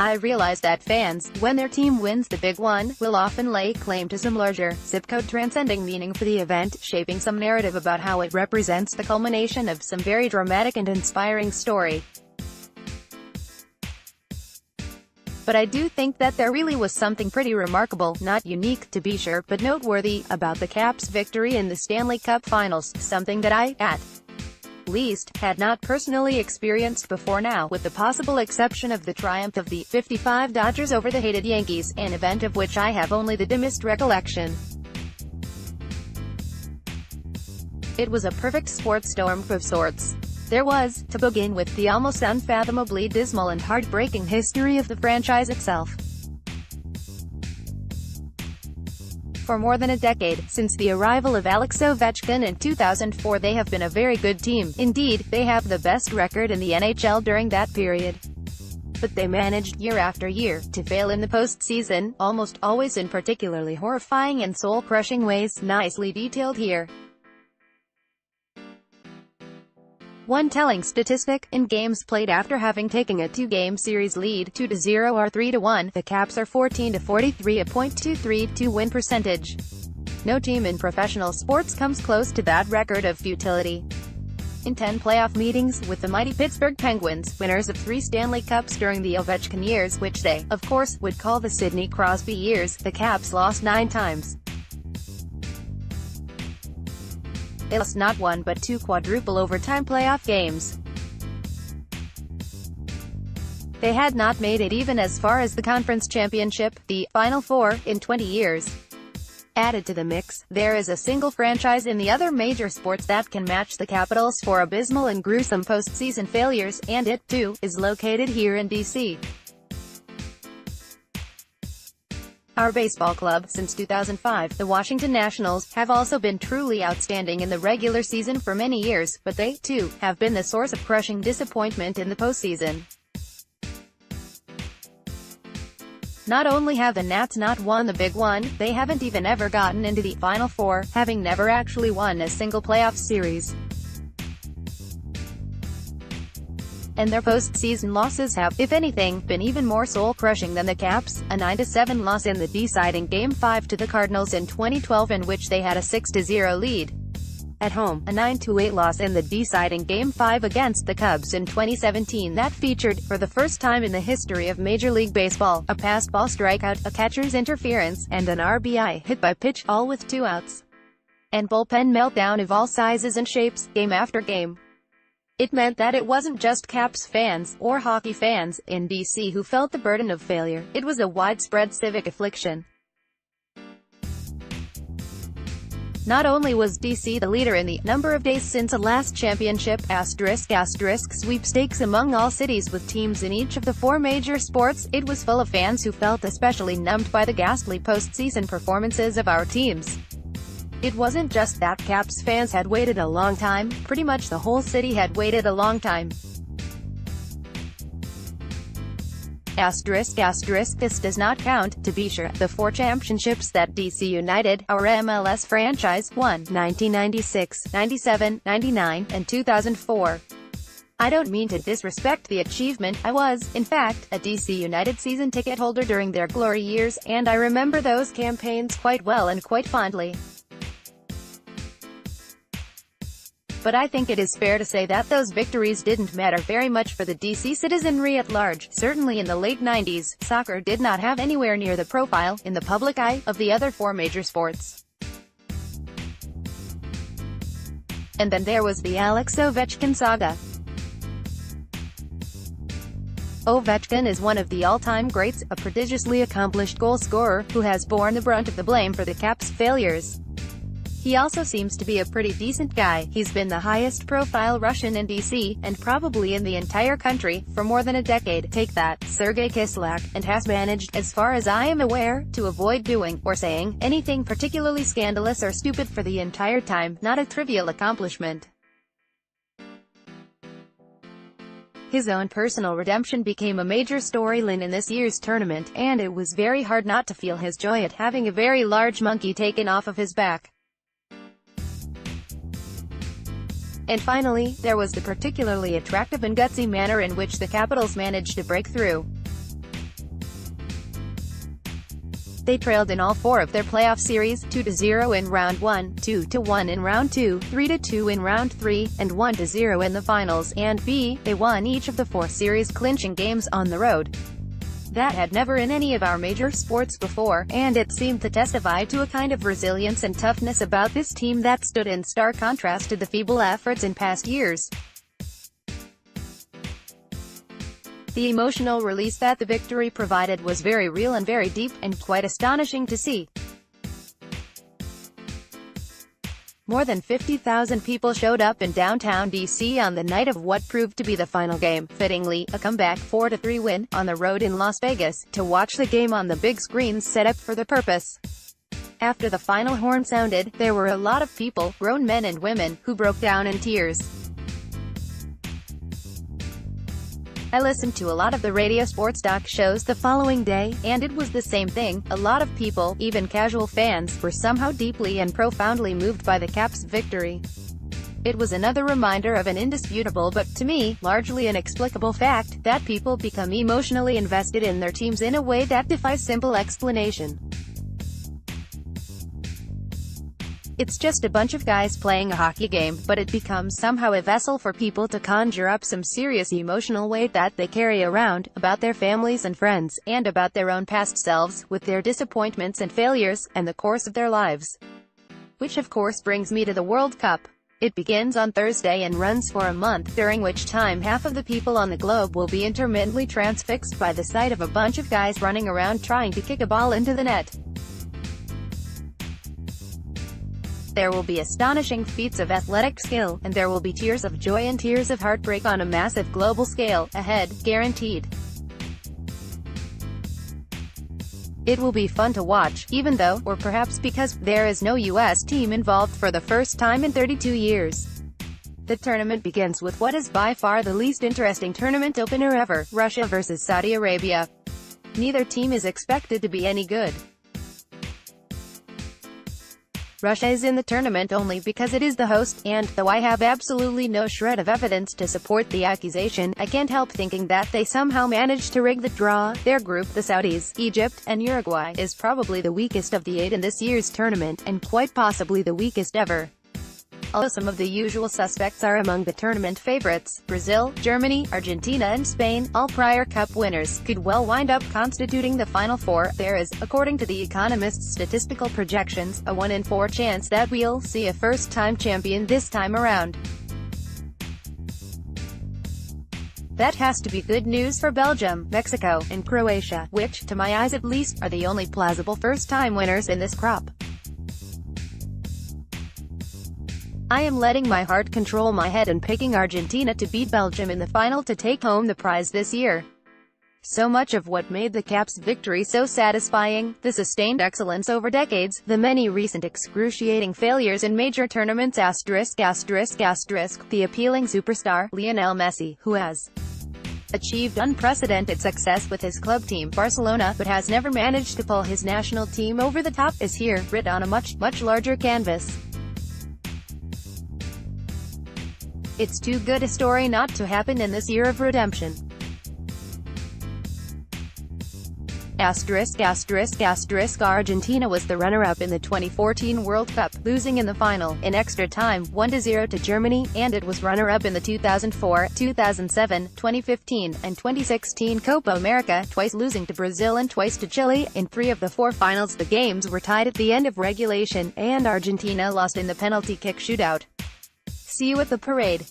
I realize that fans, when their team wins the big one, will often lay claim to some larger, zip-code-transcending meaning for the event, shaping some narrative about how it represents the culmination of some very dramatic and inspiring story. But I do think that there really was something pretty remarkable, not unique, to be sure, but noteworthy, about the Caps' victory in the Stanley Cup Finals, something that I, at least, had not personally experienced before now, with the possible exception of the triumph of the '55 Dodgers over the hated Yankees, an event of which I have only the dimmest recollection. It was a perfect sports storm of sorts. There was, to begin with, the almost unfathomably dismal and heartbreaking history of the franchise itself. For more than a decade, since the arrival of Alex Ovechkin in 2004, they have been a very good team. Indeed, they have the best record in the NHL during that period. But they managed, year after year, to fail in the postseason, almost always in particularly horrifying and soul-crushing ways, nicely detailed here. One telling statistic: in games played after having taken a two-game series lead, 2-0 or 3-1, the Caps are 14-43, a .232 win percentage. No team in professional sports comes close to that record of futility. In 10 playoff meetings, with the mighty Pittsburgh Penguins, winners of 3 Stanley Cups during the Ovechkin years, which they, of course, would call the Sidney Crosby years, the Caps lost 9 times. They lost not 1 but 2 quadruple overtime playoff games. They had not made it even as far as the conference championship, the Final Four, in 20 years. Added to the mix, there is a single franchise in the other major sports that can match the Capitals for abysmal and gruesome postseason failures, and it, too, is located here in D.C. Our baseball club, since 2005, the Washington Nationals, have also been truly outstanding in the regular season for many years, but they, too, have been the source of crushing disappointment in the postseason. Not only have the Nats not won the big one, they haven't even ever gotten into the Final Four, having never actually won a single playoff series. And their postseason losses have, if anything, been even more soul-crushing than the Caps, a 9-7 loss in the deciding Game 5 to the Cardinals in 2012 in which they had a 6-0 lead. At home, a 9-8 loss in the deciding Game 5 against the Cubs in 2017 that featured, for the first time in the history of Major League Baseball, a passed ball strikeout, a catcher's interference, and an RBI hit by pitch, all with 2 outs. And bullpen meltdown of all sizes and shapes, game after game. It meant that it wasn't just Caps fans, or hockey fans, in D.C. who felt the burden of failure. It was a widespread civic affliction. Not only was D.C. the leader in the number of days since a last championship *** sweepstakes among all cities with teams in each of the 4 major sports, it was full of fans who felt especially numbed by the ghastly postseason performances of our teams. It wasn't just that Caps fans had waited a long time, pretty much the whole city had waited a long time. This does not count, to be sure, the 4 championships that DC United, our MLS franchise, won: 1996, 97, 99, and 2004. I don't mean to disrespect the achievement. I was, in fact, a DC United season ticket holder during their glory years, and I remember those campaigns quite well and quite fondly. But I think it is fair to say that those victories didn't matter very much for the DC citizenry at large. Certainly in the late 90s, soccer did not have anywhere near the profile, in the public eye, of the other 4 major sports. And then there was the Alex Ovechkin saga. Ovechkin is one of the all-time greats, a prodigiously accomplished goal-scorer, who has borne the brunt of the blame for the Caps' failures. He also seems to be a pretty decent guy. He's been the highest-profile Russian in DC, and probably in the entire country, for more than a decade. Take that, Sergei Kislyak, and has managed, as far as I am aware, to avoid doing, or saying, anything particularly scandalous or stupid for the entire time. Not a trivial accomplishment. His own personal redemption became a major storyline in this year's tournament, and it was very hard not to feel his joy at having a very large monkey taken off of his back. And finally, there was the particularly attractive and gutsy manner in which the Capitals managed to break through. They trailed in all 4 of their playoff series, 2-0 in round 1, 2-1 in round 2, 3-2 in round 3, and 1-0 in the finals, and they won each of the 4 series-clinching games on the road. That had never in any of our major sports before, and it seemed to testify to a kind of resilience and toughness about this team that stood in stark contrast to the feeble efforts in past years. The emotional release that the victory provided was very real and very deep, and quite astonishing to see. More than 50,000 people showed up in downtown D.C. on the night of what proved to be the final game, fittingly, a comeback 4-3 win, on the road in Las Vegas, to watch the game on the big screens set up for the purpose. After the final horn sounded, there were a lot of people, grown men and women, who broke down in tears. I listened to a lot of the radio sports talk shows the following day, and it was the same thing. A lot of people, even casual fans, were somehow deeply and profoundly moved by the Caps' victory. It was another reminder of an indisputable but, to me, largely inexplicable fact, that people become emotionally invested in their teams in a way that defies simple explanation. It's just a bunch of guys playing a hockey game, but it becomes somehow a vessel for people to conjure up some serious emotional weight that they carry around, about their families and friends, and about their own past selves, with their disappointments and failures, and the course of their lives. Which of course brings me to the World Cup. It begins on Thursday and runs for a month, during which time half of the people on the globe will be intermittently transfixed by the sight of a bunch of guys running around trying to kick a ball into the net. There will be astonishing feats of athletic skill, and there will be tears of joy and tears of heartbreak on a massive global scale, ahead, guaranteed. It will be fun to watch, even though, or perhaps because, there is no U.S. team involved for the first time in 32 years. The tournament begins with what is by far the least interesting tournament opener ever, Russia versus Saudi Arabia. Neither team is expected to be any good. Russia is in the tournament only because it is the host, and, though I have absolutely no shred of evidence to support the accusation, I can't help thinking that they somehow managed to rig the draw. Their group, the Saudis, Egypt, and Uruguay, is probably the weakest of the 8 in this year's tournament, and quite possibly the weakest ever. Although some of the usual suspects are among the tournament favorites, Brazil, Germany, Argentina and Spain, all prior Cup winners, could well wind up constituting the Final Four. There is, according to The Economist's statistical projections, a 1 in 4 chance that we'll see a first-time champion this time around. That has to be good news for Belgium, Mexico, and Croatia, which, to my eyes at least, are the only plausible first-time winners in this crop. I am letting my heart control my head and picking Argentina to beat Belgium in the final to take home the prize this year. So much of what made the Caps' victory so satisfying, the sustained excellence over decades, the many recent excruciating failures in major tournaments *****, the appealing superstar, Lionel Messi, who has achieved unprecedented success with his club team, Barcelona, but has never managed to pull his national team over the top, is here, writ on a much larger canvas. It's too good a story not to happen in this year of redemption. Argentina was the runner-up in the 2014 World Cup, losing in the final, in extra time, 1-0 to Germany, and it was runner-up in the 2004, 2007, 2015, and 2016 Copa America, twice losing to Brazil and twice to Chile. In 3 of the 4 finals the games were tied at the end of regulation, and Argentina lost in the penalty kick shootout. See you at the parade.